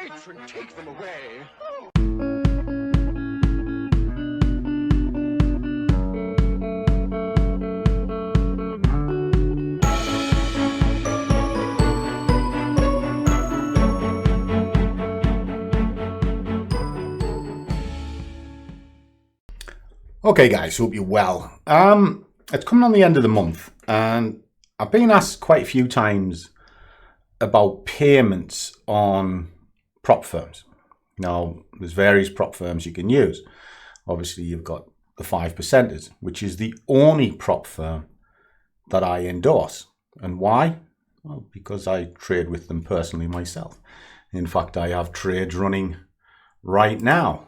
Matron, take them away. Okay guys, hope you're well. It's coming on the end of the month and I've been asked quite a few times about payments on prop firms. Now, there's various prop firms you can use. Obviously, you've got the 5%ers, which is the only prop firm that I endorse. And why? Well, because I trade with them personally myself. In fact, I have trades running right now.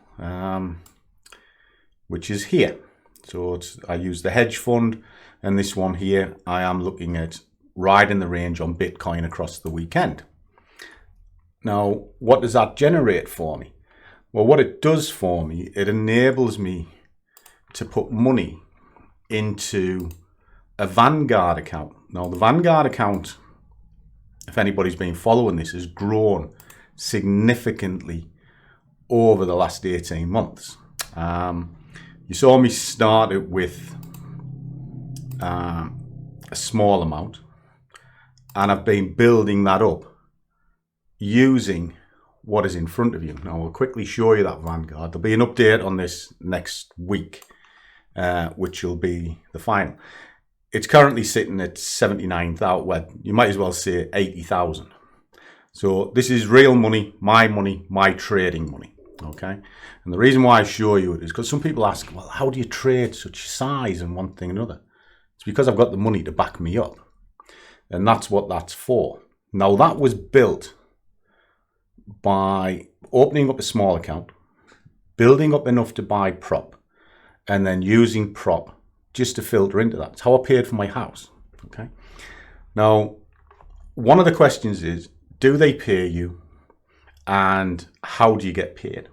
Which is here. So I use the hedge fund, and this one here, I am looking at riding the range on Bitcoin across the weekend. Now, what does that generate for me? Well, what it does for me, it enables me to put money into a Vanguard account. Now, the Vanguard account, if anybody's been following this, has grown significantly over the last 18 months. You saw me start it with a small amount, and I've been building that up using what is in front of you. Now, I'll quickly show you that Vanguard. There'll be an update on this next week, which will be the final. It's currently sitting at 79,000, well, you might as well say 80,000. So this is real money, my trading money. Okay, and the reason why I show you it is because some people ask, well, how do you trade such size and one thing and another? It's because I've got the money to back me up, and that's what that's for. Now, that was built by opening up a small account, building up enough to buy prop, and then using prop just to filter into that. It's how I paid for my house. Okay, now one of the questions is, do they pay you? And how do you get paid?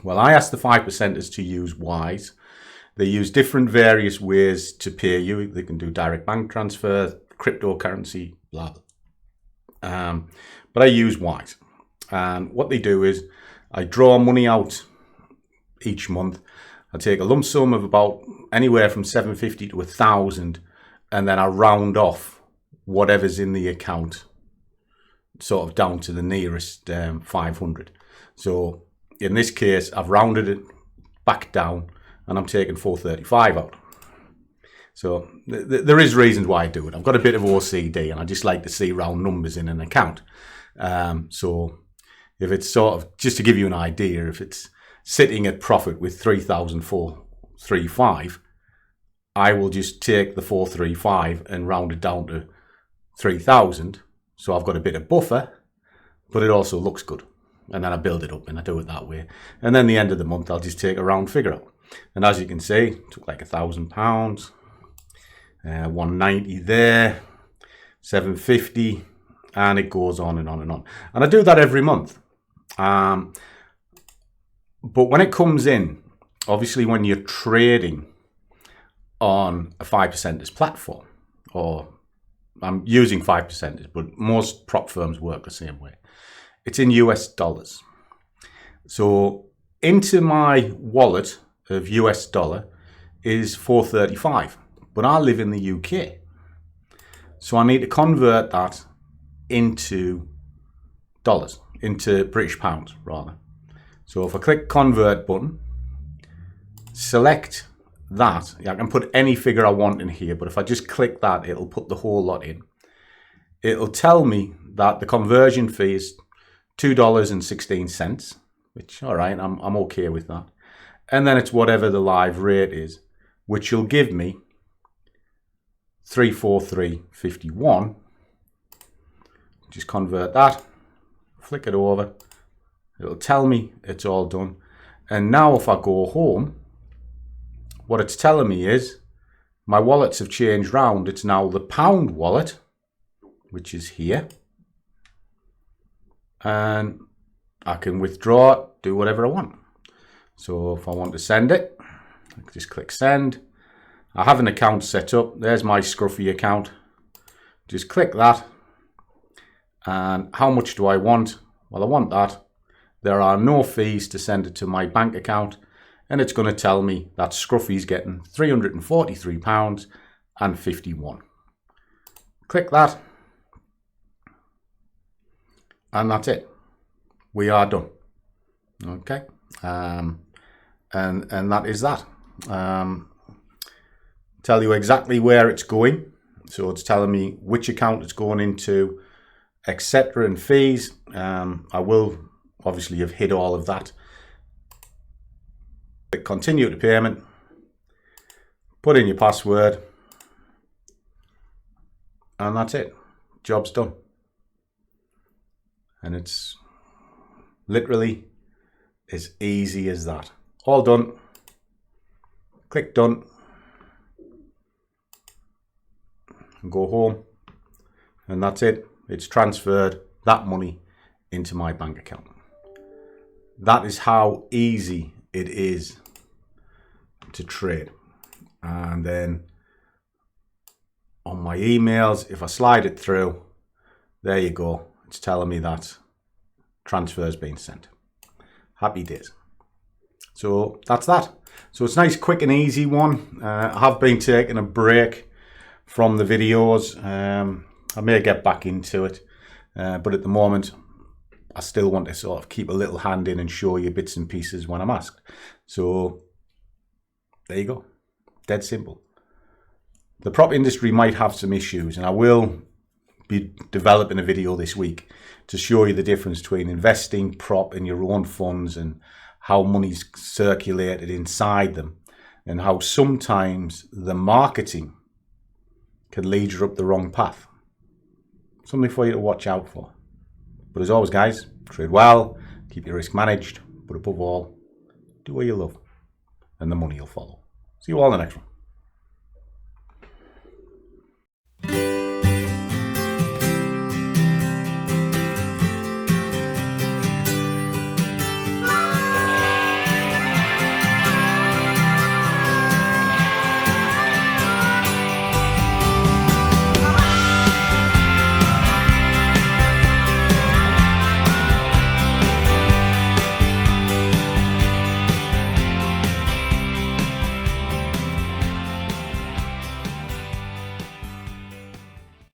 Well, I asked the 5%ers to use Wise. They use different various ways to pay you. They can do direct bank transfer, cryptocurrency, blah, blah. But I use Wise. And what they do is I draw money out each month. I take a lump sum of about anywhere from 750 to 1,000, and then I round off whatever's in the account sort of down to the nearest 500. So in this case, I've rounded it back down and I'm taking 435 out. So there is reasons why I do it. I've got a bit of OCD and I just like to see round numbers in an account. So if it's sort of, just to give you an idea, if it's sitting at profit with 3,435, I will just take the 435 and round it down to 3,000. So I've got a bit of buffer, but it also looks good. And then I build it up and I do it that way. And then the end of the month, I'll just take a round figure out. And as you can see, it took like £1,000, 190 there, 750, and it goes on and on and on. And I do that every month. But when it comes in, obviously when you're trading on a 5%ers platform, or I'm using 5%ers, but most prop firms work the same way. It's in US dollars. So into my wallet of US dollar is 435, but I live in the UK. So I need to convert that into dollars, into British pounds rather. So if I click convert button, select that, I can put any figure I want in here, but if I just click that, it'll put the whole lot in. It'll tell me that the conversion fee is $2.16, which, all right, I'm okay with that. And then it's whatever the live rate is, which will give me 343.51. Just convert that, flick it over. It'll tell me it's all done. And now if I go home, what it's telling me is my wallets have changed round. It's now the pound wallet, which is here. And I can withdraw it, do whatever I want. So if I want to send it, I can just click send. I have an account set up. There's my Scruffy account. Just click that. And how much do I want? Well, I want that. There are no fees to send it to my bank account, and it's going to tell me that Scruffy's getting £343.51. Click that, and that's it. We are done. Okay, and that is that. Tell you exactly where it's going. So it's telling me which account it's going into, etc., and fees. I will obviously have hid all of that. Click continue to payment. Put in your password, and that's it. Job's done. And it's literally as easy as that. All done. Click done. And go home. And that's it. It's transferred that money into my bank account. That is how easy it is to trade. And then on my emails, if I slide it through, there you go. It's telling me that transfer has been sent. Happy days. So that's that. So it's a nice, quick and easy one. I have been taking a break from the videos. I may get back into it, but at the moment I still want to sort of keep a little hand in and show you bits and pieces when I'm asked. So there you go. Dead simple. The prop industry might have some issues, and I will be developing a video this week to show you the difference between investing prop in your own funds and how money's circulated inside them, and how sometimes the marketing can lead you up the wrong path. Something for you to watch out for. But as always, guys, trade well, keep your risk managed, but above all, do what you love, and the money will follow. See you all in the next one.